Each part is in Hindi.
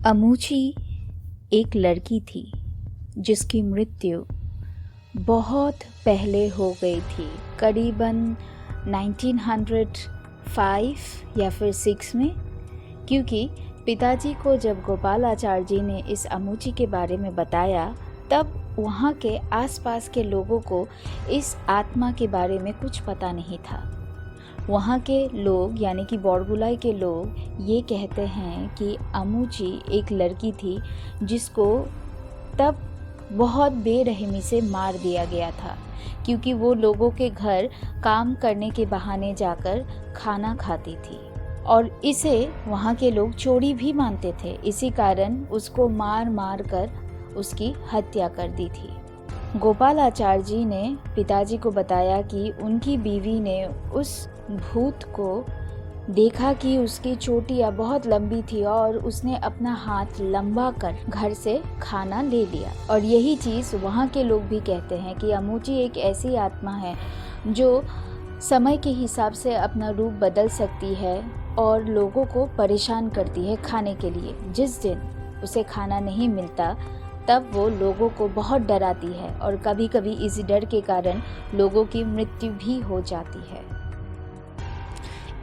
अमूची एक लड़की थी जिसकी मृत्यु बहुत पहले हो गई थी, करीबन 1905 या फिर 6 में। क्योंकि पिताजी को जब गोपालाचार्य जी ने इस अमूची के बारे में बताया, तब वहाँ के आसपास के लोगों को इस आत्मा के बारे में कुछ पता नहीं था। वहाँ के लोग यानी कि बोरगुलाई के लोग ये कहते हैं कि अमूची एक लड़की थी जिसको तब बहुत बेरहमी से मार दिया गया था, क्योंकि वो लोगों के घर काम करने के बहाने जाकर खाना खाती थी और इसे वहाँ के लोग चोरी भी मानते थे। इसी कारण उसको मार मार कर उसकी हत्या कर दी थी। गोपालाचार्य जी ने पिताजी को बताया कि उनकी बीवी ने उस भूत को देखा कि उसकी चोटियाँ बहुत लंबी थी और उसने अपना हाथ लंबा कर घर से खाना ले लिया। और यही चीज़ वहाँ के लोग भी कहते हैं कि अमूची एक ऐसी आत्मा है जो समय के हिसाब से अपना रूप बदल सकती है और लोगों को परेशान करती है खाने के लिए। जिस दिन उसे खाना नहीं मिलता तब वो लोगों को बहुत डराती है और कभी कभी इसी डर के कारण लोगों की मृत्यु भी हो जाती है।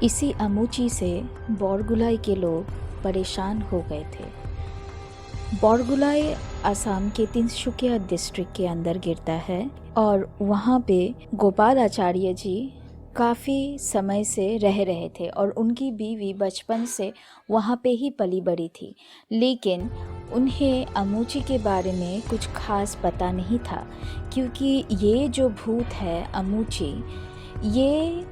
इसी अमूची से बोरगुलाई के लोग परेशान हो गए थे। बोरगुलाई असम के तिनसुकिया डिस्ट्रिक्ट के अंदर गिरता है और वहाँ पे गोपालाचार्य जी काफ़ी समय से रह रहे थे और उनकी बीवी बचपन से वहाँ पे ही पली बड़ी थी। लेकिन उन्हें अमूची के बारे में कुछ खास पता नहीं था, क्योंकि ये जो भूत है अमूची, ये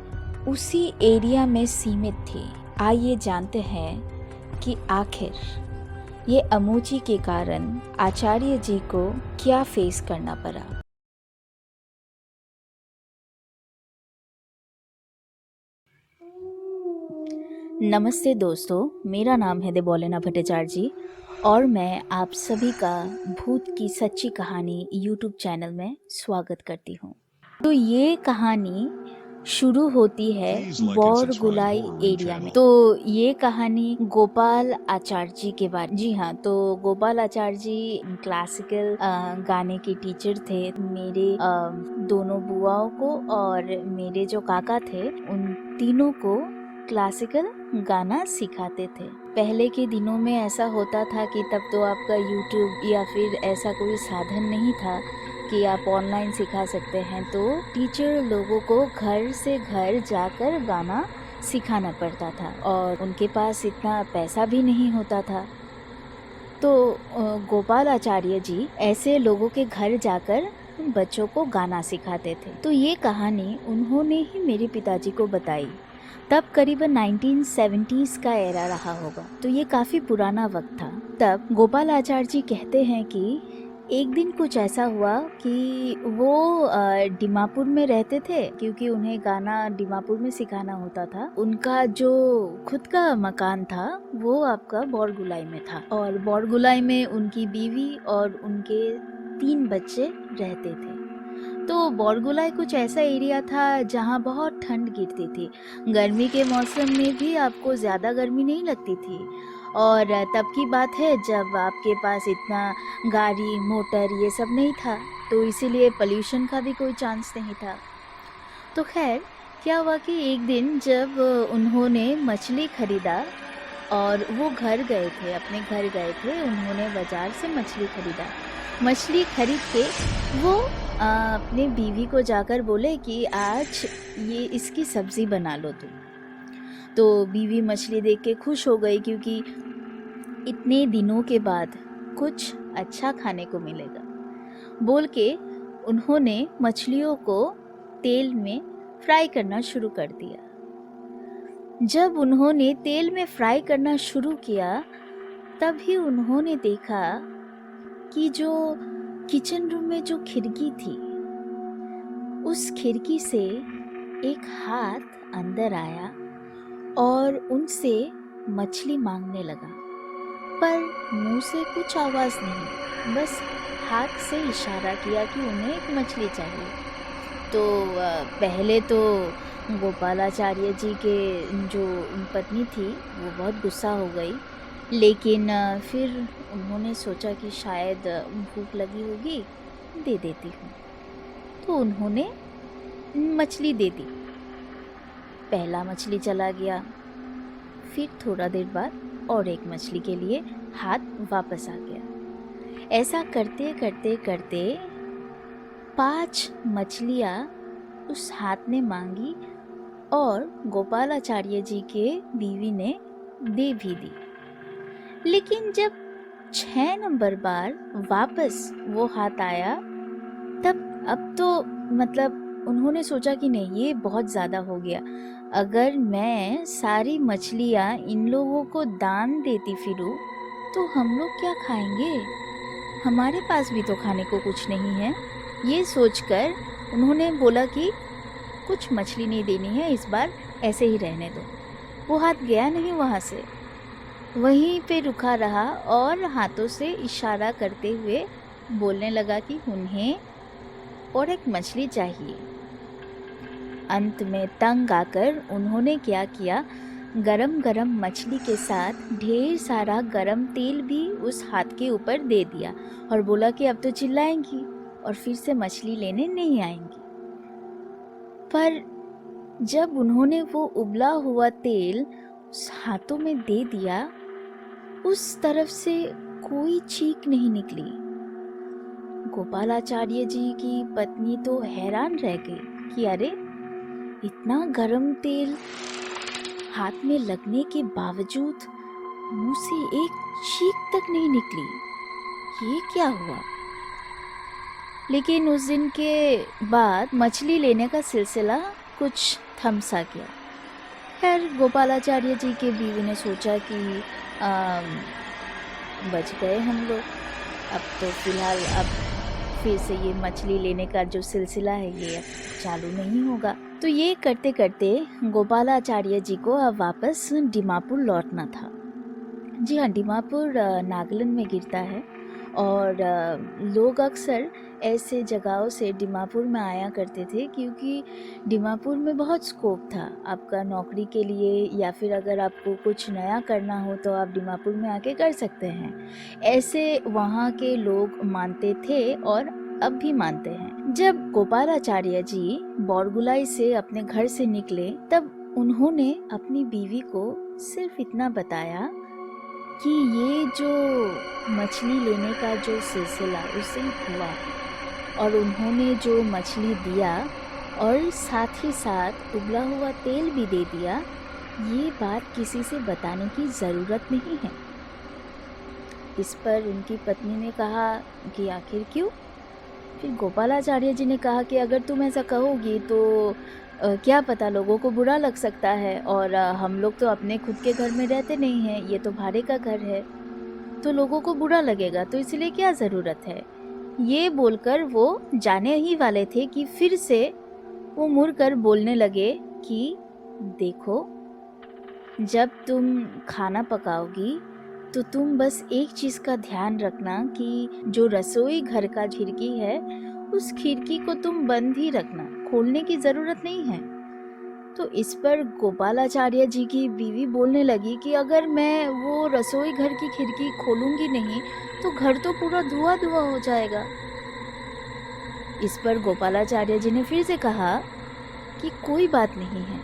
उसी एरिया में सीमित थी। आइए जानते हैं कि आखिर ये अमूची के कारण आचार्य जी को क्या फेस करना पड़ा। नमस्ते दोस्तों, मेरा नाम है देबोलेना भट्टाचार्य जी और मैं आप सभी का भूत की सच्ची कहानी यूट्यूब चैनल में स्वागत करती हूँ। तो ये कहानी शुरू होती है बोरगुलाई एरिया में। तो ये कहानी गोपाल आचार्य जी के बारे। जी हाँ, तो गोपाल आचार्य जी क्लासिकल गाने के टीचर थे। मेरे दोनों बुआओं को और मेरे जो काका थे उन तीनों को क्लासिकल गाना सिखाते थे। पहले के दिनों में ऐसा होता था कि तब तो आपका यूट्यूब या फिर ऐसा कोई साधन नहीं था कि आप ऑनलाइन सिखा सकते हैं। तो टीचर लोगों को घर से घर जाकर गाना सिखाना पड़ता था और उनके पास इतना पैसा भी नहीं होता था। तो गोपाल आचार्य जी ऐसे लोगों के घर जाकर बच्चों को गाना सिखाते थे। तो ये कहानी उन्होंने ही मेरे पिताजी को बताई। तब करीबन 1970s का एरा रहा होगा, तो ये काफ़ी पुराना वक्त था। तब गोपाल आचार्य जी कहते हैं कि एक दिन कुछ ऐसा हुआ कि वो दीमापुर में रहते थे, क्योंकि उन्हें गाना दीमापुर में सिखाना होता था। उनका जो खुद का मकान था वो आपका बोरगुलाई में था और बोरगुलाई में उनकी बीवी और उनके 3 बच्चे रहते थे। तो बोरगुलाई कुछ ऐसा एरिया था जहाँ बहुत ठंड गिरती थी। गर्मी के मौसम में भी आपको ज़्यादा गर्मी नहीं लगती थी और तब की बात है जब आपके पास इतना गाड़ी मोटर ये सब नहीं था, तो इसीलिए पोल्यूशन का भी कोई चांस नहीं था। तो खैर क्या हुआ कि एक दिन जब उन्होंने मछली खरीदा और वो घर गए थे, अपने घर गए थे, उन्होंने बाज़ार से मछली खरीदा। मछली खरीद के वो अपने बीवी को जाकर बोले कि आज ये इसकी सब्ज़ी बना लो तुम। तो बीवी मछली देख के खुश हो गई, क्योंकि इतने दिनों के बाद कुछ अच्छा खाने को मिलेगा बोल के उन्होंने मछलियों को तेल में फ्राई करना शुरू कर दिया। जब उन्होंने तेल में फ्राई करना शुरू किया तभी उन्होंने देखा कि जो किचन रूम में जो खिड़की थी, उस खिड़की से एक हाथ अंदर आया और उनसे मछली मांगने लगा, पर मुंह से कुछ आवाज़ नहीं, बस हाथ से इशारा किया कि उन्हें एक मछली चाहिए। तो पहले तो गोपालाचार्य जी के जो पत्नी थी वो बहुत गुस्सा हो गई लेकिन फिर उन्होंने सोचा कि शायद भूख लगी होगी, दे देती हूँ। तो उन्होंने मछली दे दी। पहला मछली चला गया, फिर थोड़ा देर बाद और एक मछली के लिए हाथ वापस आ गया। ऐसा करते करते करते 5 मछलियाँ उस हाथ ने मांगी और गोपालाचार्य जी के बीवी ने दे भी दी। लेकिन जब 6 नंबर बार वापस वो हाथ आया, तब अब तो मतलब उन्होंने सोचा कि नहीं, ये बहुत ज़्यादा हो गया। अगर मैं सारी मछलियाँ इन लोगों को दान देती फिरूँ तो हम लोग क्या खाएंगे? हमारे पास भी तो खाने को कुछ नहीं है। ये सोचकर उन्होंने बोला कि कुछ मछली नहीं देनी है, इस बार ऐसे ही रहने दो। वो हाथ गया नहीं वहाँ से, वहीं पे रुका रहा और हाथों से इशारा करते हुए बोलने लगा कि उन्हें और एक मछली चाहिए। अंत में तंग आकर उन्होंने क्या किया, गरम गरम मछली के साथ ढेर सारा गरम तेल भी उस हाथ के ऊपर दे दिया और बोला कि अब तो चिल्लाएंगी और फिर से मछली लेने नहीं आएंगी। पर जब उन्होंने वो उबला हुआ तेल उस हाथों में दे दिया, उस तरफ से कोई चीख नहीं निकली। गोपालाचार्य जी की पत्नी तो हैरान रह गई कि अरे, इतना गरम तेल हाथ में लगने के बावजूद मुंह से एक चीख तक नहीं निकली, ये क्या हुआ? लेकिन उस दिन के बाद मछली लेने का सिलसिला कुछ थम सा गया। खैर, गोपालाचार्य जी के बीवी ने सोचा कि बच गए हम लोग, अब तो फिलहाल अब फिर से ये मछली लेने का जो सिलसिला है ये अब चालू नहीं होगा। तो ये करते करते गोपालाचार्य जी को अब वापस दीमापुर लौटना था। जी हाँ, दीमापुर नागालैंड में गिरता है और लोग अक्सर ऐसे जगहों से दीमापुर में आया करते थे क्योंकि दीमापुर में बहुत स्कोप था आपका नौकरी के लिए, या फिर अगर आपको कुछ नया करना हो तो आप दीमापुर में आके कर सकते हैं। ऐसे वहाँ के लोग मानते थे और अब भी मानते हैं। जब गोपालाचार्य जी बोरगुलाई से अपने घर से निकले तब उन्होंने अपनी बीवी को सिर्फ इतना बताया कि ये जो मछली लेने का जो सिलसिला उस दिन हुआ और उन्होंने जो मछली दिया और साथ ही साथ उबला हुआ तेल भी दे दिया, ये बात किसी से बताने की ज़रूरत नहीं है। इस पर उनकी पत्नी ने कहा कि आखिर क्यों? फिर गोपालाचार्य जी ने कहा कि अगर तुम ऐसा कहोगी तो क्या पता लोगों को बुरा लग सकता है, और हम लोग तो अपने खुद के घर में रहते नहीं हैं, ये तो भाड़े का घर है, तो लोगों को बुरा लगेगा, तो इसलिए क्या ज़रूरत है। ये बोलकर वो जाने ही वाले थे कि फिर से वो मुड़कर बोलने लगे कि देखो, जब तुम खाना पकाओगी तो तुम बस एक चीज़ का ध्यान रखना कि जो रसोई घर का खिड़की है उस खिड़की को तुम बंद ही रखना, खोलने की ज़रूरत नहीं है। तो इस पर गोपालाचार्य जी की बीवी बोलने लगी कि अगर मैं वो रसोई घर की खिड़की खोलूंगी नहीं तो घर तो पूरा धुआं धुआं हो जाएगा। इस पर गोपालाचार्य जी ने फिर से कहा कि कोई बात नहीं है,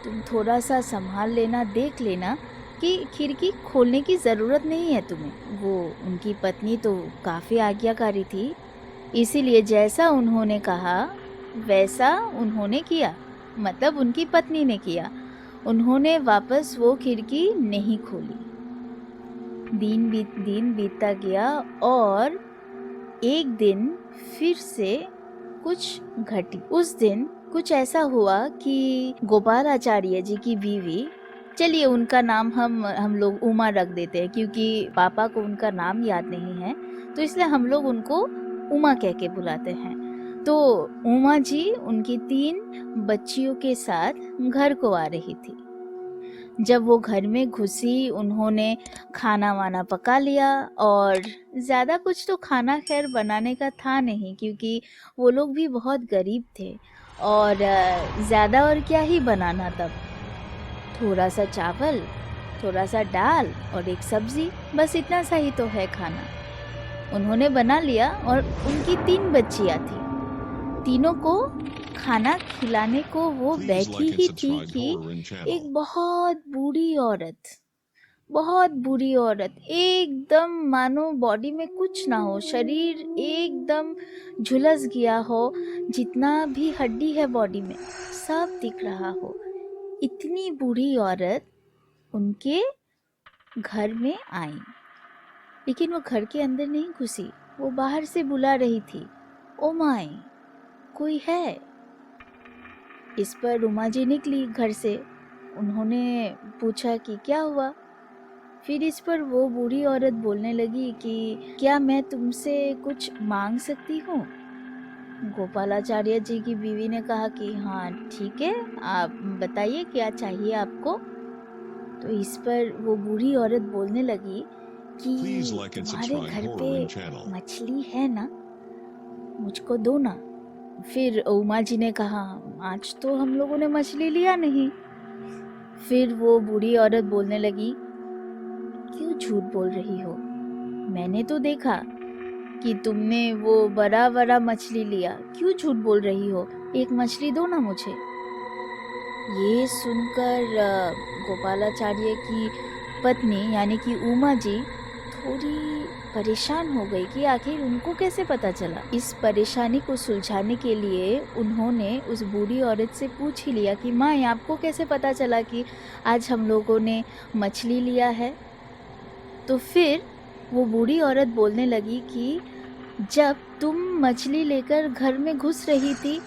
तुम थोड़ा सा संभाल लेना, देख लेना कि खिड़की खोलने की ज़रूरत नहीं है तुम्हें। वो उनकी पत्नी तो काफ़ी आज्ञाकारी थी, इसीलिए जैसा उन्होंने कहा वैसा उन्होंने किया, मतलब उनकी पत्नी ने किया। उन्होंने वापस वो खिड़की नहीं खोली। दिन बीतता गया और एक दिन फिर से कुछ घटी। उस दिन कुछ ऐसा हुआ कि गोपालाचार्य जी की बीवी, चलिए उनका नाम हम लोग उमा रख देते हैं क्योंकि पापा को उनका नाम याद नहीं है, तो इसलिए हम लोग उनको उमा कह के बुलाते हैं। तो उमा जी उनकी 3 बच्चियों के साथ घर को आ रही थी। जब वो घर में घुसी उन्होंने खाना वाना पका लिया, और ज़्यादा कुछ तो खाना खैर बनाने का था नहीं क्योंकि वो लोग भी बहुत गरीब थे और ज़्यादा और क्या ही बनाना। तब थोड़ा सा चावल थोड़ा सा दाल और एक सब्जी, बस इतना सा ही तो है खाना। उन्होंने बना लिया और उनकी 3 बच्चियां थी। तीनों को खाना खिलाने को वो बैठी ही थी कि एक बहुत बुरी औरत, एकदम मानो बॉडी में कुछ ना हो, शरीर एकदम झुलस गया हो, जितना भी हड्डी है बॉडी में सब दिख रहा हो। इतनी बुरी औरत उनके घर में आई, लेकिन वो घर के अंदर नहीं घुसी, वो बाहर से बुला रही थी, ओ माई कोई है। इस पर उमा जी निकली घर से। उन्होंने पूछा कि क्या हुआ। फिर इस पर वो बूढ़ी औरत बोलने लगी कि क्या मैं तुमसे कुछ मांग सकती हूँ। गोपालाचार्य जी की बीवी ने कहा कि हाँ ठीक है, आप बताइए क्या चाहिए आपको। तो इस पर वो बूढ़ी औरत बोलने लगी कि तुम्हारे घर पे मछली है ना, मुझको दो ना। फिर उमा जी ने कहा आज तो हम लोगों ने मछली लिया नहीं। फिर वो बूढ़ी औरत बोलने लगी क्यों झूठ बोल रही हो, मैंने तो देखा कि तुमने वो बड़ा बड़ा मछली लिया, क्यों झूठ बोल रही हो, एक मछली दो ना मुझे। ये सुनकर गोपालाचार्य की पत्नी यानी कि उमा जी थोड़ी परेशान हो गई कि आखिर उनको कैसे पता चला। इस परेशानी को सुलझाने के लिए उन्होंने उस बूढ़ी औरत से पूछ ही लिया कि माँ आपको कैसे पता चला कि आज हम लोगों ने मछली लिया है। तो फिर वो बूढ़ी औरत बोलने लगी कि जब तुम मछली लेकर घर में घुस रही थी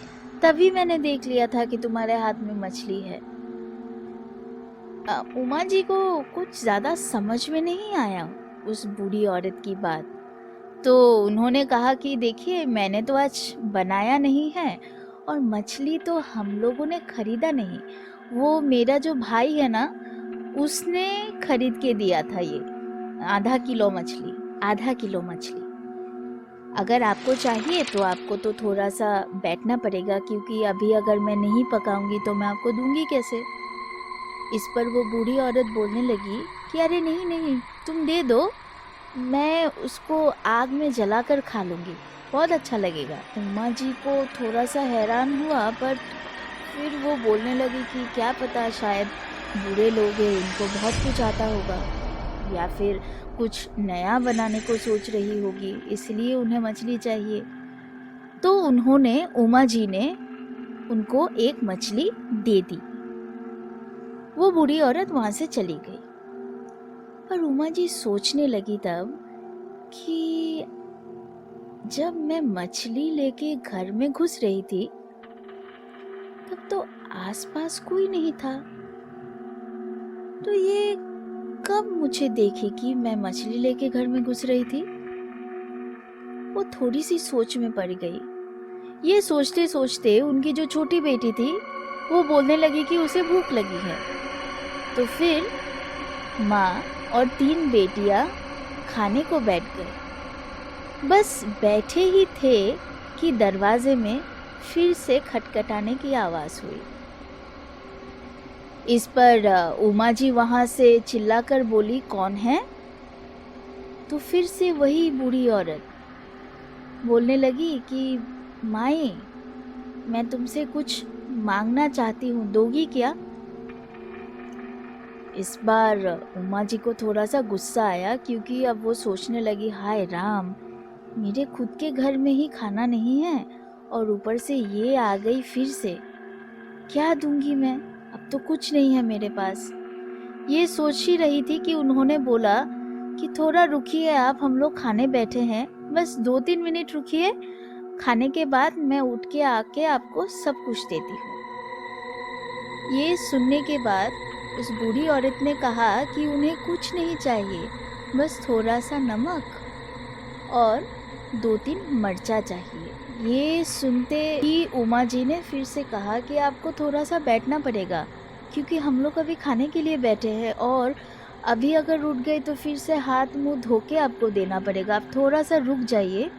तभी मैंने देख लिया था कि तुम्हारे हाथ में मछली है। उमा जी को कुछ ज़्यादा समझ में नहीं आया उस बूढ़ी औरत की बात। तो उन्होंने कहा कि देखिए मैंने तो आज बनाया नहीं है और मछली तो हम लोगों ने खरीदा नहीं, वो मेरा जो भाई है ना उसने खरीद के दिया था, ये आधा किलो मछली। अगर आपको चाहिए तो आपको तो थोड़ा सा बैठना पड़ेगा, क्योंकि अभी अगर मैं नहीं पकाऊंगी तो मैं आपको दूंगी कैसे। इस पर वो बूढ़ी औरत बोलने लगी कि अरे नहीं तुम दे दो, मैं उसको आग में जलाकर खा लूँगी, बहुत अच्छा लगेगा। उमा जी को थोड़ा सा हैरान हुआ, पर फिर वो बोलने लगी कि क्या पता शायद बूढ़े लोग हैं, इनको बहुत कुछ आता होगा या फिर कुछ नया बनाने को सोच रही होगी, इसलिए उन्हें मछली चाहिए। तो उन्होंने उमा जी ने उनको एक मछली दे दी। वो बूढ़ी औरत वहां से चली गई। पर उमा जी सोचने लगी तब कि जब मैं मछली लेके घर में घुस रही थी तब तो आसपास कोई नहीं था, तो ये कब मुझे देखे कि मैं मछली लेके घर में घुस रही थी। वो थोड़ी सी सोच में पड़ गई। ये सोचते सोचते उनकी जो छोटी बेटी थी वो बोलने लगी कि उसे भूख लगी है। तो फिर माँ और 3 बेटियां खाने को बैठ गए। बस बैठे ही थे कि दरवाजे में फिर से खटखटाने की आवाज़ हुई। इस पर उमा जी वहाँ से चिल्लाकर बोली कौन है। तो फिर से वही बूढ़ी औरत बोलने लगी कि माई मैं तुमसे कुछ मांगना चाहती हूँ, दोगी क्या। इस बार उमा जी को थोड़ा सा गुस्सा आया, क्योंकि अब वो सोचने लगी हाय राम, मेरे खुद के घर में ही खाना नहीं है और ऊपर से ये आ गई फिर से, क्या दूंगी मैं, अब तो कुछ नहीं है मेरे पास। ये सोच ही रही थी कि उन्होंने बोला कि थोड़ा रुकिए आप, हम लोग खाने बैठे हैं, बस 2-3 मिनट रुकिए, खाने के बाद मैं उठ के आके आपको सब कुछ देती हूँ। ये सुनने के बाद उस बूढ़ी औरत ने कहा कि उन्हें कुछ नहीं चाहिए, बस थोड़ा सा नमक और 2-3 मर्चा चाहिए। ये सुनते ही उमा जी ने फिर से कहा कि आपको थोड़ा सा बैठना पड़ेगा, क्योंकि हम लोग अभी खाने के लिए बैठे हैं और अभी अगर उठ गए तो फिर से हाथ मुंह धो के आपको देना पड़ेगा, आप थोड़ा सा रुक जाइए।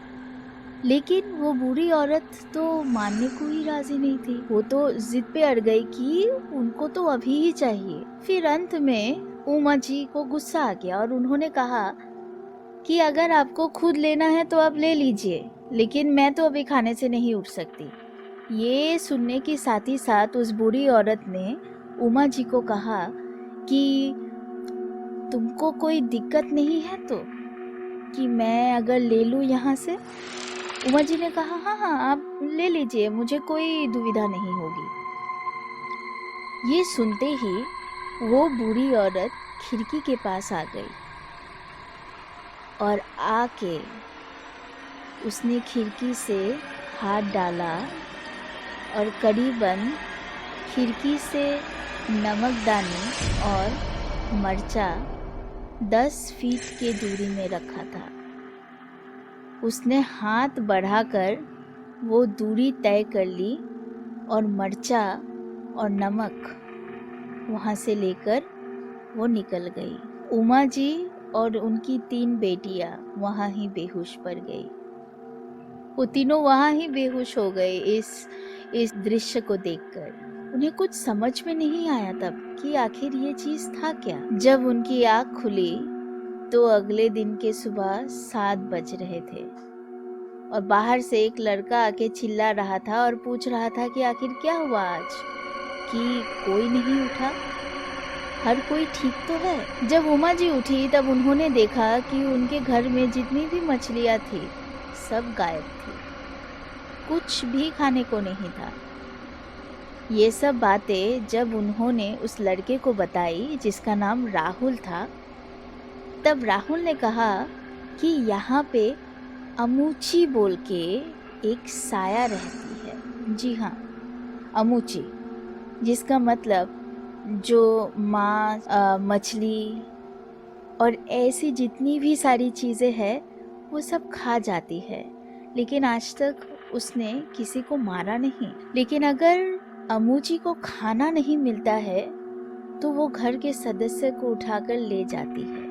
लेकिन वो बूढ़ी औरत तो मानने को ही राजी नहीं थी, वो तो जिद पे अड़ गई कि उनको तो अभी ही चाहिए। फिर अंत में उमा जी को गुस्सा आ गया और उन्होंने कहा कि अगर आपको खुद लेना है तो आप ले लीजिए, लेकिन मैं तो अभी खाने से नहीं उठ सकती। ये सुनने के साथ ही साथ उस बूढ़ी औरत ने उमा जी को कहा कि तुमको कोई दिक्कत नहीं है तो, कि मैं अगर ले लूँ यहाँ से? उमा जी ने कहा हाँ हाँ आप ले लीजिए, मुझे कोई दुविधा नहीं होगी। ये सुनते ही वो बूढ़ी औरत खिड़की के पास आ गई और आके उसने खिड़की से हाथ डाला और करीबन खिड़की से नमकदानी और मर्चा 10 फीट के दूरी में रखा था। उसने हाथ बढ़ाकर वो दूरी तय कर ली और मर्चा और नमक वहाँ से लेकर वो निकल गई। उमा जी और उनकी 3 बेटियां वहाँ ही बेहोश पड़ गई। वो तीनों वहाँ ही बेहोश हो गए इस दृश्य को देखकर। उन्हें कुछ समझ में नहीं आया तब कि आखिर ये चीज था क्या। जब उनकी आँख खुली तो अगले दिन के सुबह 7 बज रहे थे और बाहर से एक लड़का आके चिल्ला रहा था और पूछ रहा था कि आखिर क्या हुआ आज, कि कोई नहीं उठा, हर कोई ठीक तो है। जब उमा जी उठी तब उन्होंने देखा कि उनके घर में जितनी भी मछलियाँ थी सब गायब थी, कुछ भी खाने को नहीं था। ये सब बातें जब उन्होंने उस लड़के को बताई जिसका नाम राहुल था, तब राहुल ने कहा कि यहाँ पे अमूची बोल के एक साया रहती है। जी हाँ, अमूची, जिसका मतलब जो मांस, मछली और ऐसी जितनी भी सारी चीज़ें हैं वो सब खा जाती है, लेकिन आज तक उसने किसी को मारा नहीं। लेकिन अगर अमूची को खाना नहीं मिलता है तो वो घर के सदस्य को उठाकर ले जाती है।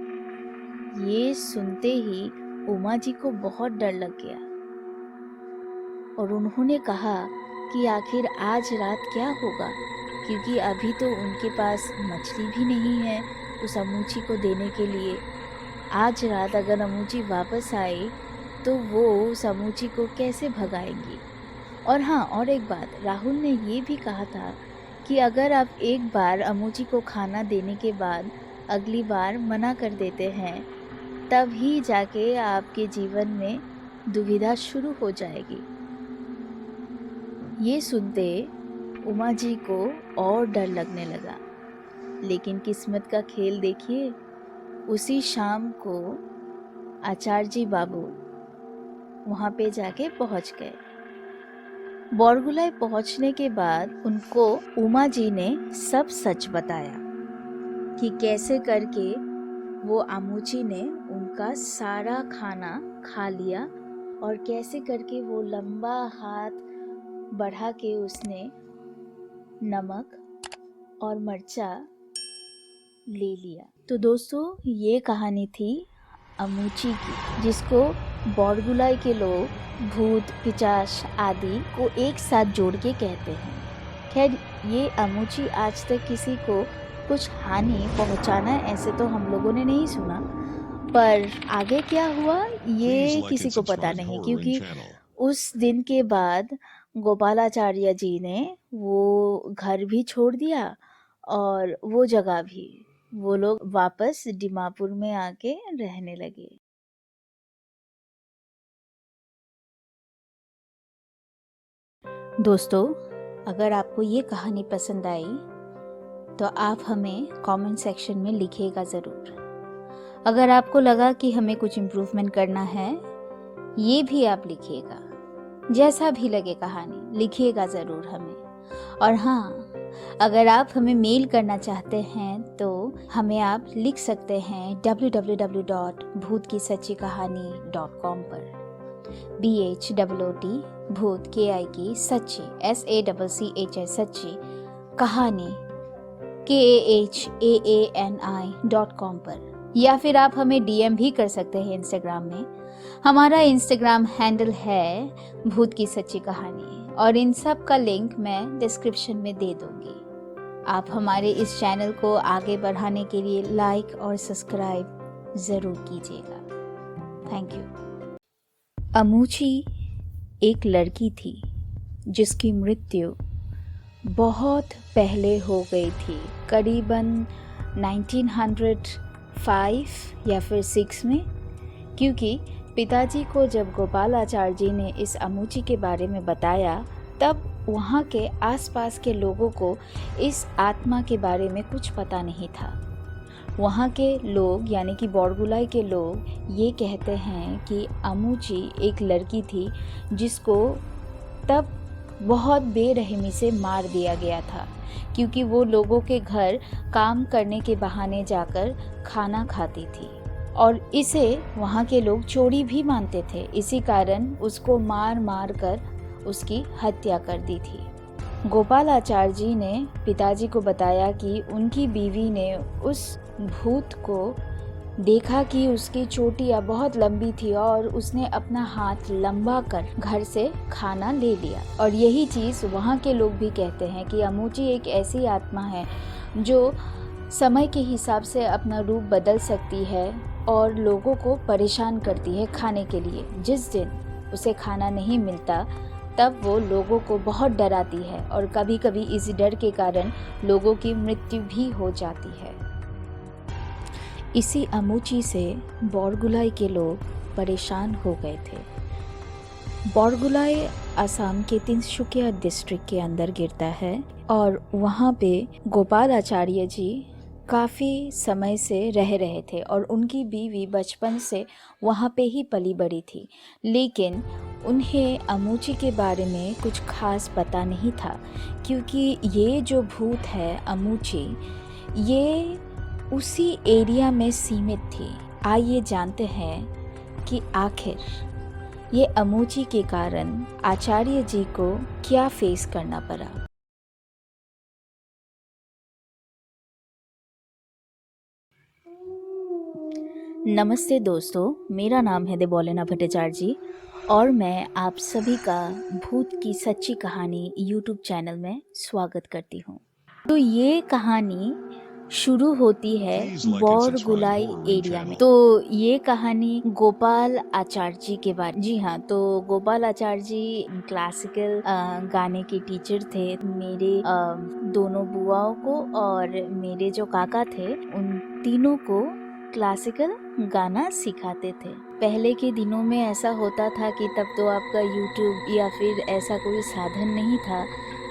ये सुनते ही उमा जी को बहुत डर लग गया और उन्होंने कहा कि आखिर आज रात क्या होगा, क्योंकि अभी तो उनके पास मछली भी नहीं है उस अमूची को देने के लिए। आज रात अगर अमूची वापस आई तो वो उस अमूची को कैसे भगाएंगी। और हाँ, और एक बात, राहुल ने ये भी कहा था कि अगर आप एक बार अमूची को खाना देने के बाद अगली बार मना कर देते हैं तब ही जाके आपके जीवन में दुविधा शुरू हो जाएगी। ये सुनते उमा जी को और डर लगने लगा, लेकिन किस्मत का खेल देखिए, उसी शाम को आचार्य जी बाबू वहाँ पे जाके पहुँच गए। बोरगुलाय पहुँचने के बाद उनको उमा जी ने सब सच बताया कि कैसे करके वो अमूची ने उनका सारा खाना खा लिया और कैसे करके वो लंबा हाथ बढ़ा के उसने नमक और मर्चा ले लिया। तो दोस्तों, ये कहानी थी अमूची की, जिसको बोरगुलाय के लोग भूत पिचास आदि को एक साथ जोड़ के कहते हैं। खैर, ये अमूची आज तक किसी को कुछ हानि पहुंचाना ऐसे तो हम लोगों ने नहीं सुना, पर आगे क्या हुआ ये किसी को पता नहीं, क्योंकि उस दिन के बाद गोपालाचार्य जी ने वो घर भी छोड़ दिया और वो जगह भी, वो लोग वापस दीमापुर में आके रहने लगे। दोस्तों, अगर आपको ये कहानी पसंद आई तो आप हमें कमेंट सेक्शन में लिखिएगा ज़रूर। अगर आपको लगा कि हमें कुछ इम्प्रूवमेंट करना है, ये भी आप लिखिएगा। जैसा भी लगे कहानी लिखिएगा ज़रूर हमें। और हाँ, अगर आप हमें मेल करना चाहते हैं तो हमें आप लिख सकते हैं www.bhootkisachchikahani.com पर। BHOOT भूत KI सच्ची SACCHI सच्ची कहानी KAHAANI.com पर, या फिर आप हमें DM भी कर सकते हैं इंस्टाग्राम में। हमारा इंस्टाग्राम हैंडल है भूत की सच्ची कहानी और इन सब का लिंक मैं डिस्क्रिप्शन में दे दूंगी। आप हमारे इस चैनल को आगे बढ़ाने के लिए लाइक और सब्सक्राइब ज़रूर कीजिएगा। Thank you. अमूची एक लड़की थी जिसकी मृत्यु बहुत पहले हो गई थी, करीबन 1905 या फिर 6 में, क्योंकि पिताजी को जब गोपालाचार्य जी ने इस अमूची के बारे में बताया तब वहाँ के आसपास के लोगों को इस आत्मा के बारे में कुछ पता नहीं था। वहाँ के लोग यानी कि बोरगुलाई के लोग ये कहते हैं कि अमूची एक लड़की थी जिसको तब बहुत बेरहमी से मार दिया गया था, क्योंकि वो लोगों के घर काम करने के बहाने जाकर खाना खाती थी और इसे वहाँ के लोग चोरी भी मानते थे। इसी कारण उसको मार मार कर उसकी हत्या कर दी थी। गोपालाचार्य जी ने पिताजी को बताया कि उनकी बीवी ने उस भूत को देखा कि उसकी चोटियाँ बहुत लंबी थी और उसने अपना हाथ लंबा कर घर से खाना ले लिया। और यही चीज़ वहाँ के लोग भी कहते हैं कि अमूची एक ऐसी आत्मा है जो समय के हिसाब से अपना रूप बदल सकती है और लोगों को परेशान करती है खाने के लिए। जिस दिन उसे खाना नहीं मिलता तब वो लोगों को बहुत डराती है और कभी कभी इसी डर के कारण लोगों की मृत्यु भी हो जाती है। इसी अमूची से बोरगुलाई के लोग परेशान हो गए थे। बोरगुलाई असम के तिनसुकिया डिस्ट्रिक्ट के अंदर गिरता है और वहाँ पे गोपालाचार्य जी काफ़ी समय से रह रहे थे और उनकी बीवी बचपन से वहाँ पे ही पली बड़ी थी, लेकिन उन्हें अमूची के बारे में कुछ खास पता नहीं था, क्योंकि ये जो भूत है अमूची ये उसी एरिया में सीमित थी। आइए जानते हैं कि आखिर ये अमूची के कारण आचार्य जी को क्या फेस करना पड़ा। नमस्ते दोस्तों, मेरा नाम है देबोलेना भट्टाचार्य जी और मैं आप सभी का भूत की सच्ची कहानी यूट्यूब चैनल में स्वागत करती हूँ। तो ये कहानी शुरू होती है बोरगुलाई एरिया में। तो ये कहानी गोपाल आचार्य जी के बारे। जी हाँ, तो गोपाल आचार्य जी क्लासिकल गाने के टीचर थे। मेरे दोनों बुआओं को और मेरे जो काका थे उन तीनों को क्लासिकल गाना सिखाते थे। पहले के दिनों में ऐसा होता था कि तब तो आपका यूट्यूब या फिर ऐसा कोई साधन नहीं था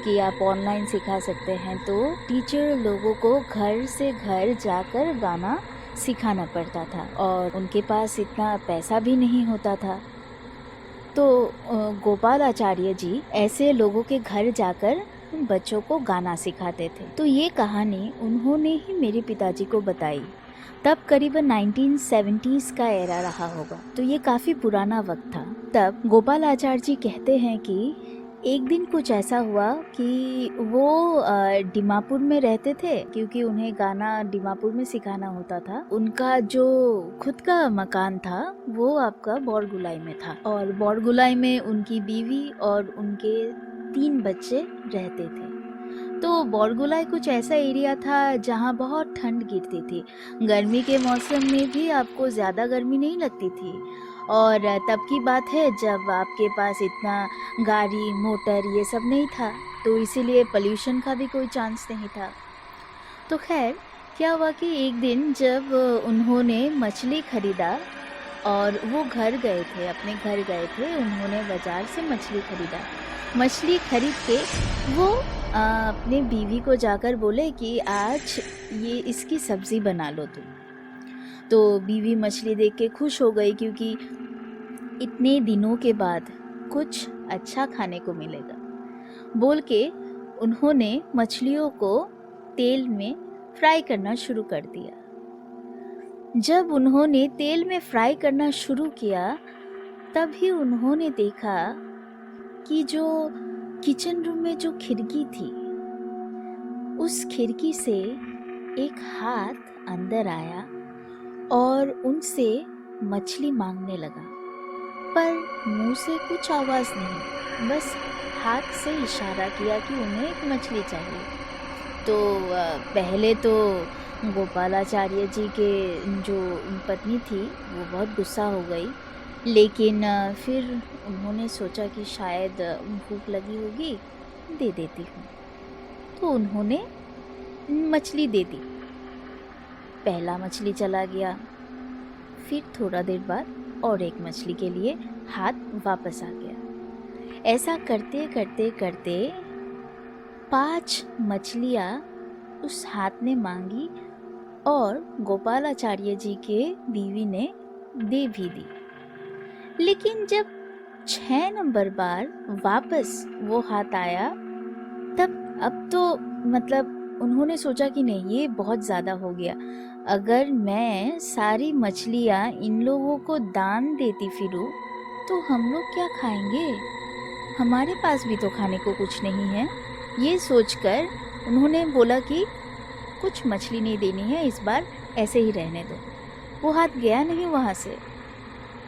कि आप ऑनलाइन सिखा सकते हैं, तो टीचर लोगों को घर से घर जाकर गाना सिखाना पड़ता था और उनके पास इतना पैसा भी नहीं होता था। तो गोपाल आचार्य जी ऐसे लोगों के घर जाकर बच्चों को गाना सिखाते थे। तो ये कहानी उन्होंने ही मेरे पिताजी को बताई। तब करीबन 1970s का एरा रहा होगा, तो ये काफ़ी पुराना वक्त था। तब गोपाल आचार्य जी कहते हैं कि एक दिन कुछ ऐसा हुआ कि वो दीमापुर में रहते थे, क्योंकि उन्हें गाना दीमापुर में सिखाना होता था। उनका जो खुद का मकान था वो आपका बोरगुलाई में था और बोरगुलाई में उनकी बीवी और उनके 3 बच्चे रहते थे। तो बोरगुलाई कुछ ऐसा एरिया था जहाँ बहुत ठंड गिरती थी। गर्मी के मौसम में भी आपको ज़्यादा गर्मी नहीं लगती थी और तब की बात है जब आपके पास इतना गाड़ी मोटर ये सब नहीं था, तो इसीलिए पोल्यूशन का भी कोई चांस नहीं था। तो खैर क्या हुआ कि एक दिन जब उन्होंने मछली खरीदा और वो घर गए थे, अपने घर गए थे, उन्होंने बाज़ार से मछली खरीदा। मछली खरीद के वो अपने बीवी को जाकर बोले कि आज ये इसकी सब्ज़ी बना लो तुम। तो बीवी मछली देख के खुश हो गई, क्योंकि इतने दिनों के बाद कुछ अच्छा खाने को मिलेगा बोल के उन्होंने मछलियों को तेल में फ्राई करना शुरू कर दिया। जब उन्होंने तेल में फ्राई करना शुरू किया तभी उन्होंने देखा कि जो किचन रूम में जो खिड़की थी उस खिड़की से एक हाथ अंदर आया और उनसे मछली मांगने लगा, पर मुंह से कुछ आवाज़ नहीं, बस हाथ से इशारा किया कि उन्हें एक मछली चाहिए। तो पहले तो गोपालाचार्य जी के जो पत्नी थी वो बहुत गुस्सा हो गई, लेकिन फिर उन्होंने सोचा कि शायद भूख लगी होगी, दे देती हूँ। तो उन्होंने मछली दे दी। पहला मछली चला गया, फिर थोड़ा देर बाद और एक मछली के लिए हाथ वापस आ गया। ऐसा करते करते करते 5 मछलियाँ उस हाथ ने मांगी और गोपालाचार्य जी के बीवी ने दे भी दी। लेकिन जब 6 नंबर बार वापस वो हाथ आया, तब अब तो मतलब उन्होंने सोचा कि नहीं, ये बहुत ज़्यादा हो गया। अगर मैं सारी मछलियाँ इन लोगों को दान देती फिरूँ तो हम लोग क्या खाएंगे? हमारे पास भी तो खाने को कुछ नहीं है। ये सोचकर उन्होंने बोला कि कुछ मछली नहीं देनी है, इस बार ऐसे ही रहने दो। वो हाथ गया नहीं वहाँ से,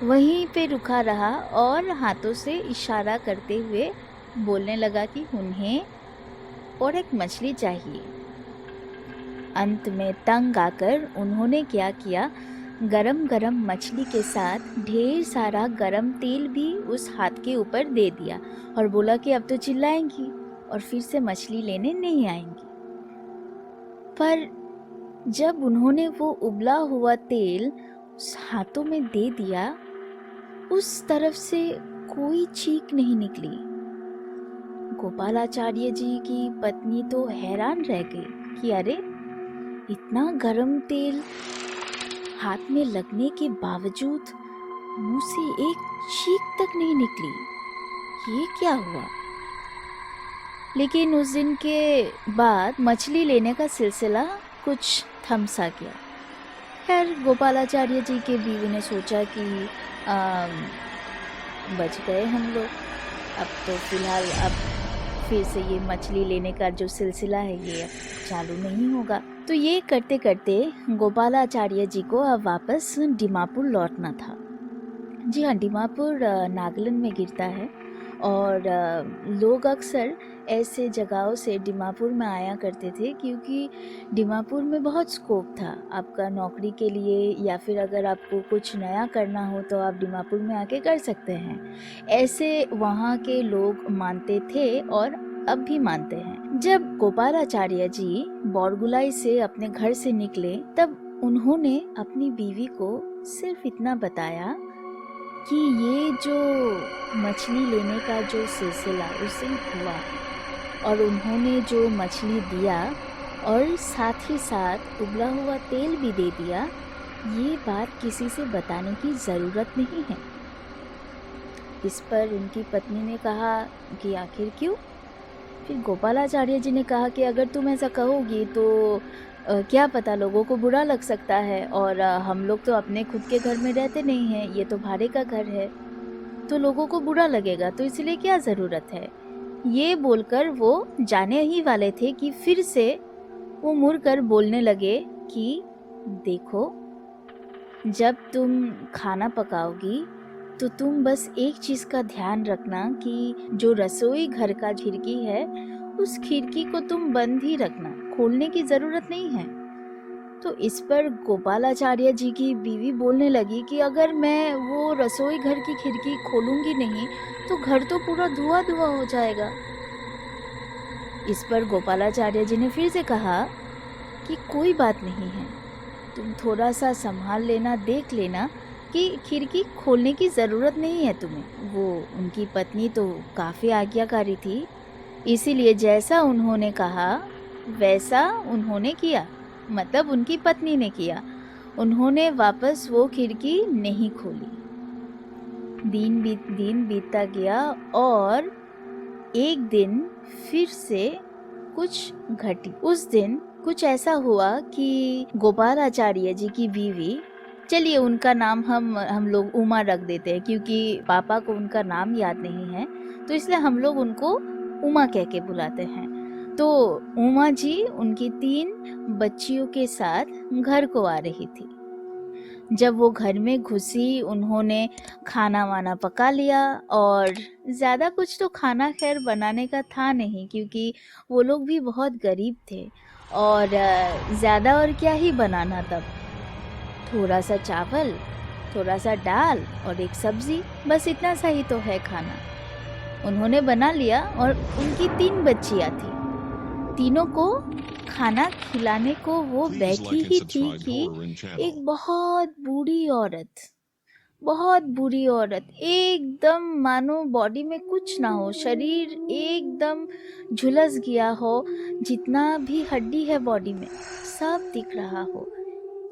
वहीं पे रुका रहा और हाथों से इशारा करते हुए बोलने लगा कि उन्हें और एक मछली चाहिए। अंत में तंग आकर उन्होंने क्या किया, गरम गरम मछली के साथ ढेर सारा गरम तेल भी उस हाथ के ऊपर दे दिया और बोला कि अब तो चिल्लाएंगी और फिर से मछली लेने नहीं आएंगी। पर जब उन्होंने वो उबला हुआ तेल उस हाथों में दे दिया, उस तरफ से कोई चीख नहीं निकली। गोपालाचार्य जी की पत्नी तो हैरान रह गई कि अरे, इतना गरम तेल हाथ में लगने के बावजूद मुंह से एक चीख तक नहीं निकली, ये क्या हुआ? लेकिन उस दिन के बाद मछली लेने का सिलसिला कुछ थम सा गया। खैर, गोपालाचार्य जी के बीवी ने सोचा कि बच गए हम लोग, अब तो फिलहाल अब फिर से ये मछली लेने का जो सिलसिला है ये अब चालू नहीं होगा। तो ये करते करते गोपालाचार्य जी को अब वापस दीमापुर लौटना था। जी हाँ, दीमापुर नागालैंड में गिरता है और लोग अक्सर ऐसे जगहों से दीमापुर में आया करते थे क्योंकि दीमापुर में बहुत स्कोप था आपका नौकरी के लिए, या फिर अगर आपको कुछ नया करना हो तो आप दीमापुर में आके कर सकते हैं। ऐसे वहाँ के लोग मानते थे और अब भी मानते हैं। जब गोपालाचार्य जी बोरगुलाई से अपने घर से निकले, तब उन्होंने अपनी बीवी को सिर्फ इतना बताया कि ये जो मछली लेने का जो सिलसिला उस दिन हुआ और उन्होंने जो मछली दिया और साथ ही साथ उबला हुआ तेल भी दे दिया, ये बात किसी से बताने की ज़रूरत नहीं है। इस पर उनकी पत्नी ने कहा कि आखिर क्यों? फिर गोपालाचार्य जी ने कहा कि अगर तुम ऐसा कहोगी तो क्या पता, लोगों को बुरा लग सकता है और हम लोग तो अपने खुद के घर में रहते नहीं हैं, ये तो भाड़े का घर है, तो लोगों को बुरा लगेगा, तो इसलिए क्या ज़रूरत है। ये बोलकर वो जाने ही वाले थे कि फिर से वो मुड़कर बोलने लगे कि देखो, जब तुम खाना पकाओगी तो तुम बस एक चीज़ का ध्यान रखना कि जो रसोई घर का खिड़की है उस खिड़की को तुम बंद ही रखना, खोलने की ज़रूरत नहीं है। तो इस पर गोपालाचार्य जी की बीवी बोलने लगी कि अगर मैं वो रसोई घर की खिड़की खोलूंगी नहीं तो घर तो पूरा धुआं धुआं हो जाएगा। इस पर गोपालाचार्य जी ने फिर से कहा कि कोई बात नहीं है, तुम थोड़ा सा संभाल लेना, देख लेना कि खिड़की खोलने की ज़रूरत नहीं है तुम्हें। वो उनकी पत्नी तो काफ़ी आज्ञाकारी थी, इसीलिए जैसा उन्होंने कहा वैसा उन्होंने किया, मतलब उनकी पत्नी ने किया। उन्होंने वापस वो खिड़की नहीं खोली। दिन बीतता गया और एक दिन फिर से कुछ घटी। उस दिन कुछ ऐसा हुआ कि गोपालाचार्य जी की बीवी, चलिए उनका नाम हम लोग उमा रख देते हैं क्योंकि पापा को उनका नाम याद नहीं है, तो इसलिए हम लोग उनको उमा कह के बुलाते हैं। तो उमा जी उनकी 3 बच्चियों के साथ घर को आ रही थी। जब वो घर में घुसी, उन्होंने खाना वाना पका लिया और ज़्यादा कुछ तो खाना खैर बनाने का था नहीं क्योंकि वो लोग भी बहुत गरीब थे और ज़्यादा और क्या ही बनाना तब, थोड़ा सा चावल, थोड़ा सा दाल और एक सब्जी, बस इतना सा ही तो है खाना। उन्होंने बना लिया और उनकी 3 बच्चियां थी। तीनों को खाना खिलाने को वो बैठी ही थी कि एक बहुत बुरी औरत, एकदम मानो बॉडी में कुछ ना हो, शरीर एकदम झुलस गया हो, जितना भी हड्डी है बॉडी में सब दिख रहा हो।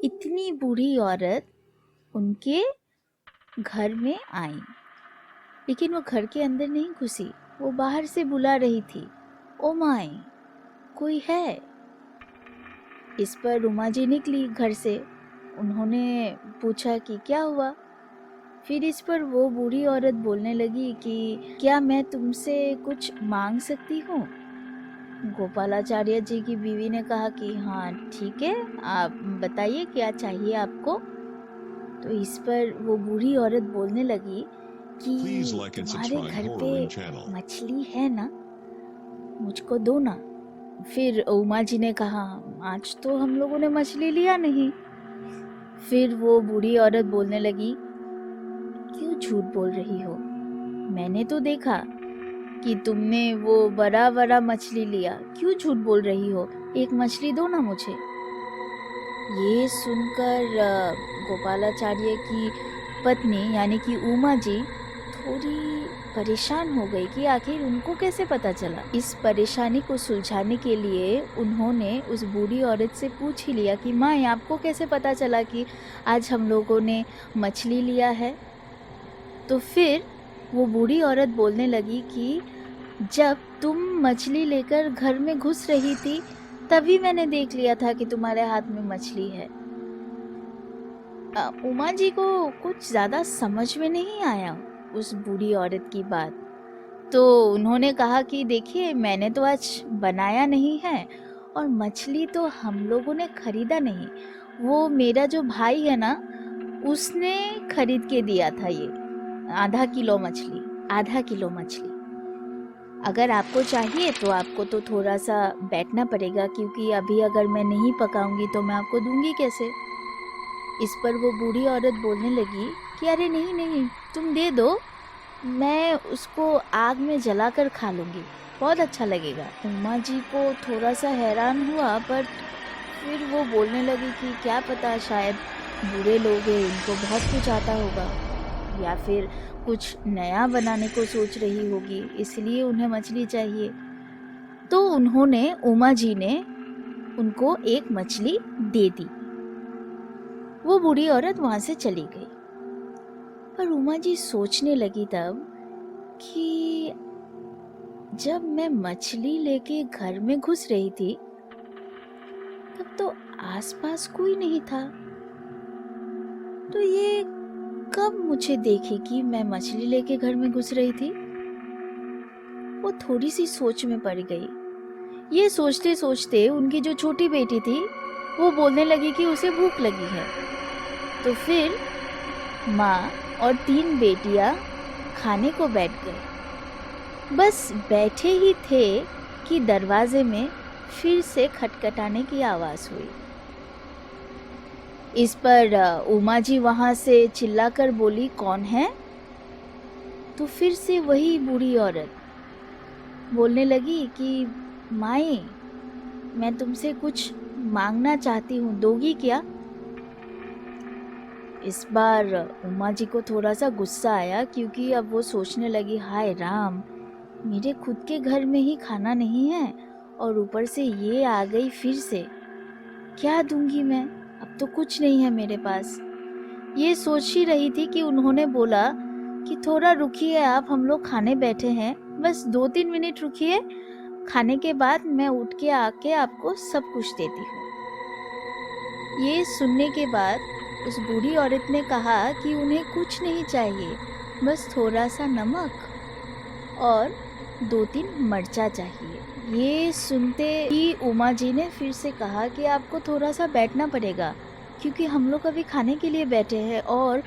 इतनी बुरी औरत उनके घर में आई, लेकिन वो घर के अंदर नहीं घुसी, वो बाहर से बुला रही थी, ओ माई कोई है। इस पर उमा जी निकली घर से। उन्होंने पूछा कि क्या हुआ। फिर इस पर वो बूढ़ी औरत बोलने लगी कि क्या मैं तुमसे कुछ मांग सकती हूँ। गोपालाचार्य जी की बीवी ने कहा कि हाँ ठीक है, आप बताइए क्या चाहिए आपको। तो इस पर वो बूढ़ी औरत बोलने लगी कि तुम्हारे घर पे मछली है ना, मुझको दो ना। फिर उमा जी ने कहा आज तो हम लोगों ने मछली लिया नहीं। फिर वो बूढ़ी औरत बोलने लगी क्यों झूठ बोल रही हो, मैंने तो देखा कि तुमने वो बड़ा बड़ा मछली लिया, क्यों झूठ बोल रही हो, एक मछली दो ना मुझे। ये सुनकर गोपालाचार्य की पत्नी यानी कि उमा जी थोड़ी परेशान हो गई कि आखिर उनको कैसे पता चला। इस परेशानी को सुलझाने के लिए उन्होंने उस बूढ़ी औरत से पूछ ही लिया कि माँ आपको कैसे पता चला कि आज हम लोगों ने मछली लिया है। तो फिर वो बूढ़ी औरत बोलने लगी कि जब तुम मछली लेकर घर में घुस रही थी तभी मैंने देख लिया था कि तुम्हारे हाथ में मछली है। उमा जी को कुछ ज़्यादा समझ में नहीं आया उस बूढ़ी औरत की बात। तो उन्होंने कहा कि देखिए मैंने तो आज बनाया नहीं है और मछली तो हम लोगों ने खरीदा नहीं, वो मेरा जो भाई है ना उसने खरीद के दिया था, ये आधा किलो मछली। अगर आपको चाहिए तो आपको तो थोड़ा सा बैठना पड़ेगा, क्योंकि अभी अगर मैं नहीं पकाऊंगी तो मैं आपको दूंगी कैसे। इस पर वो बूढ़ी औरत बोलने लगी कि अरे नहीं नहीं तुम दे दो, मैं उसको आग में जलाकर खा लूँगी, बहुत अच्छा लगेगा। उमा जी को थोड़ा सा हैरान हुआ, पर फिर वो बोलने लगी कि क्या पता शायद बूढ़े लोग हैं, इनको बहुत कुछ आता होगा या फिर कुछ नया बनाने को सोच रही होगी, इसलिए उन्हें मछली चाहिए। तो उन्होंने उमा जी ने उनको एक मछली दे दी। वो बूढ़ी औरत वहां से चली गई। पर उमा जी सोचने लगी तब कि जब मैं मछली लेके घर में घुस रही थी तब तो आसपास कोई नहीं था, तो ये कब मुझे देखेगी मैं मछली लेके घर में घुस रही थी। वो थोड़ी सी सोच में पड़ गई। ये सोचते सोचते उनकी जो छोटी बेटी थी वो बोलने लगी कि उसे भूख लगी है। तो फिर माँ और 3 बेटियां खाने को बैठ गए। बस बैठे ही थे कि दरवाजे में फिर से खटखटाने की आवाज़ हुई। इस पर उमा जी वहाँ से चिल्लाकर बोली कौन है। तो फिर से वही बूढ़ी औरत बोलने लगी कि माई मैं तुमसे कुछ मांगना चाहती हूँ, दोगी क्या। इस बार उमा जी को थोड़ा सा गुस्सा आया, क्योंकि अब वो सोचने लगी हाय राम, मेरे खुद के घर में ही खाना नहीं है और ऊपर से ये आ गई फिर से, क्या दूंगी मैं, अब तो कुछ नहीं है मेरे पास। ये सोच ही रही थी कि उन्होंने बोला कि थोड़ा रुकिए आप, हम लोग खाने बैठे हैं, बस 2-3 मिनट रुकिए, खाने के बाद मैं उठ के आके आपको सब कुछ देती हूँ। ये सुनने के बाद उस बूढ़ी औरत ने कहा कि उन्हें कुछ नहीं चाहिए, बस थोड़ा सा नमक और 2-3 मिर्चा चाहिए। ये सुनते ही उमा जी ने फिर से कहा कि आपको थोड़ा सा बैठना पड़ेगा, क्योंकि हम लोग अभी खाने के लिए बैठे हैं और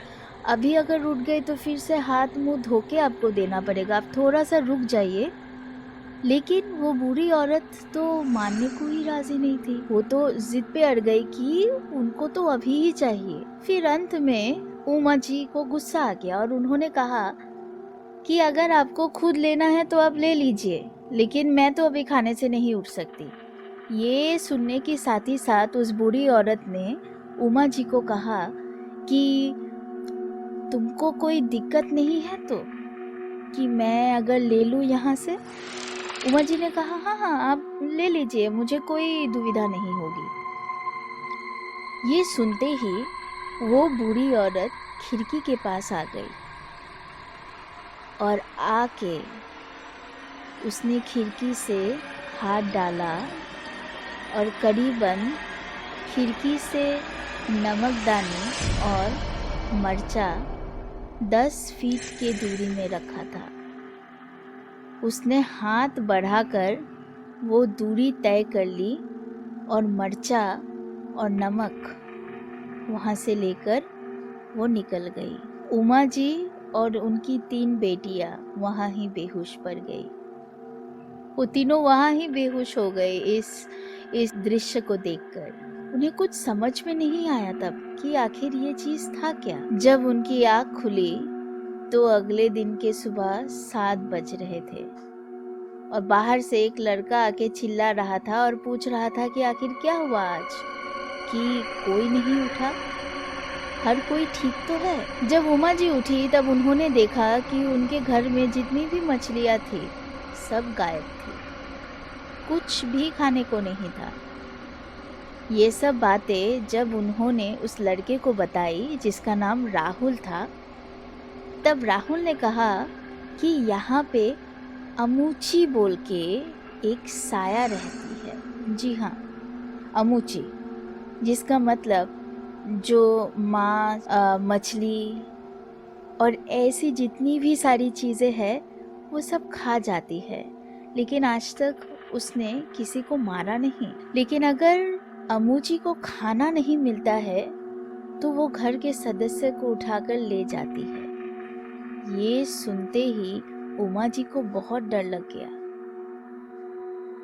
अभी अगर रुक गए तो फिर से हाथ मुंह धो के आपको देना पड़ेगा, आप थोड़ा सा रुक जाइए। लेकिन वो बूढ़ी औरत तो मानने को ही राजी नहीं थी। वो तो जिद पे अड़ गई कि उनको तो अभी ही चाहिए। फिर अंत में उमा जी को गुस्सा आ गया और उन्होंने कहा कि अगर आपको खुद लेना है तो आप ले लीजिए, लेकिन मैं तो अभी खाने से नहीं उठ सकती। ये सुनने के साथ ही साथ उस बूढ़ी औरत ने उमा जी को कहा कि तुमको कोई दिक्कत नहीं है तो कि मैं अगर ले लूं यहाँ से? उमा जी ने कहा हाँ हाँ आप ले लीजिए, मुझे कोई दुविधा नहीं होगी। ये सुनते ही वो बूढ़ी औरत खिड़की के पास आ गई और आके उसने खिड़की से हाथ डाला और करीबन खिड़की से नमकदानी और मर्चा 10 फीट के दूरी में रखा था। उसने हाथ बढ़ाकर वो दूरी तय कर ली और मर्चा और नमक वहाँ से लेकर वो निकल गई। उमा जी और उनकी 3 बेटियां वहाँ ही बेहोश पड़ गई। वो तीनों वहाँ ही बेहोश हो गए इस दृश्य को देखकर। उन्हें कुछ समझ में नहीं आया तब कि आखिर ये चीज था क्या। जब उनकी आँख खुली तो अगले दिन के सुबह 7 बज रहे थे और बाहर से एक लड़का आके चिल्ला रहा था और पूछ रहा था कि आखिर क्या हुआ आज, कि कोई नहीं उठा, हर कोई ठीक तो है। जब उमा जी उठी तब उन्होंने देखा कि उनके घर में जितनी भी मछलियाँ थी सब गायब थी, कुछ भी खाने को नहीं था। ये सब बातें जब उन्होंने उस लड़के को बताई जिसका नाम राहुल था, तब राहुल ने कहा कि यहाँ पे अमूची बोल के एक साया रहती है। जी हाँ, अमूची, जिसका मतलब जो मांस, मछली और ऐसी जितनी भी सारी चीज़ें हैं वो सब खा जाती है, लेकिन आज तक उसने किसी को मारा नहीं। लेकिन अगर अमूची को खाना नहीं मिलता है तो वो घर के सदस्य को उठाकर ले जाती है। ये सुनते ही उमा जी को बहुत डर लग गया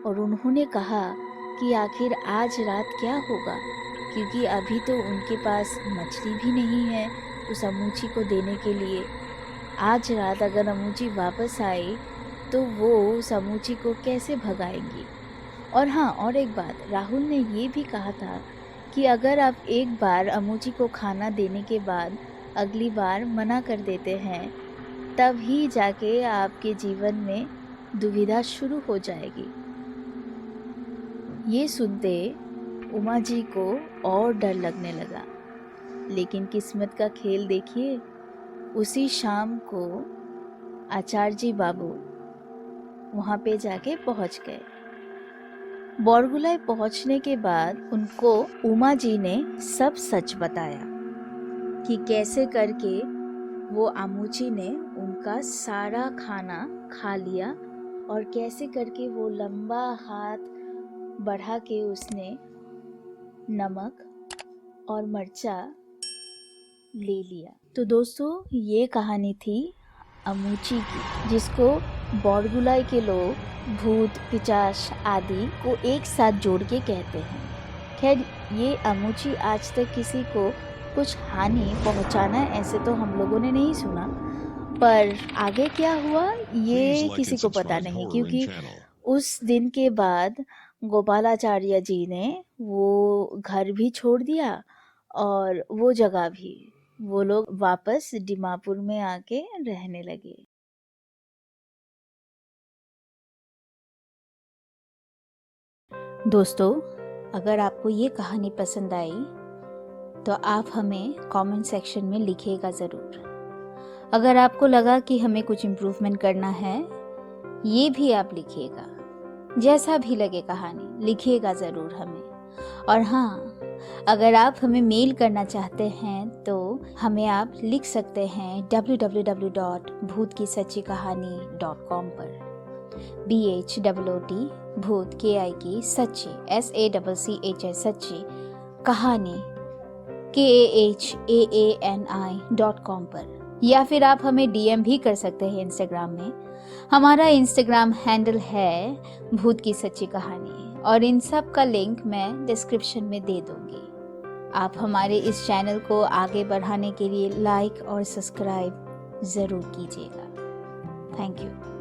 और उन्होंने कहा कि आखिर आज रात क्या होगा, क्योंकि अभी तो उनके पास मछली भी नहीं है उस अमूची को देने के लिए। आज रात अगर अमूची वापस आई तो वो उस अमूची को कैसे भगाएंगी। और हाँ, और एक बात, राहुल ने ये भी कहा था कि अगर आप एक बार अमूची को खाना देने के बाद अगली बार मना कर देते हैं तब ही जाके आपके जीवन में दुविधा शुरू हो जाएगी। ये सुनते उमा जी को और डर लगने लगा, लेकिन किस्मत का खेल देखिए, उसी शाम को आचार्य जी बाबू वहाँ पे जाके पहुँच गए। बोरगुलाय पहुँचने के बाद उनको उमा जी ने सब सच बताया कि कैसे करके वो अमूची ने उनका सारा खाना खा लिया और कैसे करके वो लंबा हाथ बढ़ा के उसने नमक और मर्चा ले लिया। तो दोस्तों, ये कहानी थी अमूची की, जिसको बोरगुलाय के लोग भूत, पिशाच आदि को एक साथ जोड़ के कहते हैं। खैर, ये अमूची आज तक किसी को कुछ हानि पहुंचाना ऐसे तो हम लोगों ने नहीं सुना, पर आगे क्या हुआ ये किसी को पता नहीं, क्योंकि उस दिन के बाद गोपालाचार्य जी ने वो घर भी छोड़ दिया और वो जगह भी, वो लोग वापस दीमापुर में आके रहने लगे। दोस्तों, अगर आपको ये कहानी पसंद आई तो आप हमें कमेंट सेक्शन में लिखिएगा ज़रूर। अगर आपको लगा कि हमें कुछ इम्प्रूवमेंट करना है, ये भी आप लिखिएगा। जैसा भी लगे कहानी लिखिएगा ज़रूर हमें। और हाँ, अगर आप हमें मेल करना चाहते हैं तो हमें आप लिख सकते हैं www.bhootkisachikahani.com पर। BHOOT भूत KI सच्ची SACCHI सच्ची कहानी KAHAANI.com पर। या फिर आप हमें डीएम भी कर सकते हैं इंस्टाग्राम में। हमारा इंस्टाग्राम हैंडल है भूत की सच्ची कहानी, और इन सब का लिंक मैं डिस्क्रिप्शन में दे दूंगी। आप हमारे इस चैनल को आगे बढ़ाने के लिए लाइक और सब्सक्राइब ज़रूर कीजिएगा। Thank you.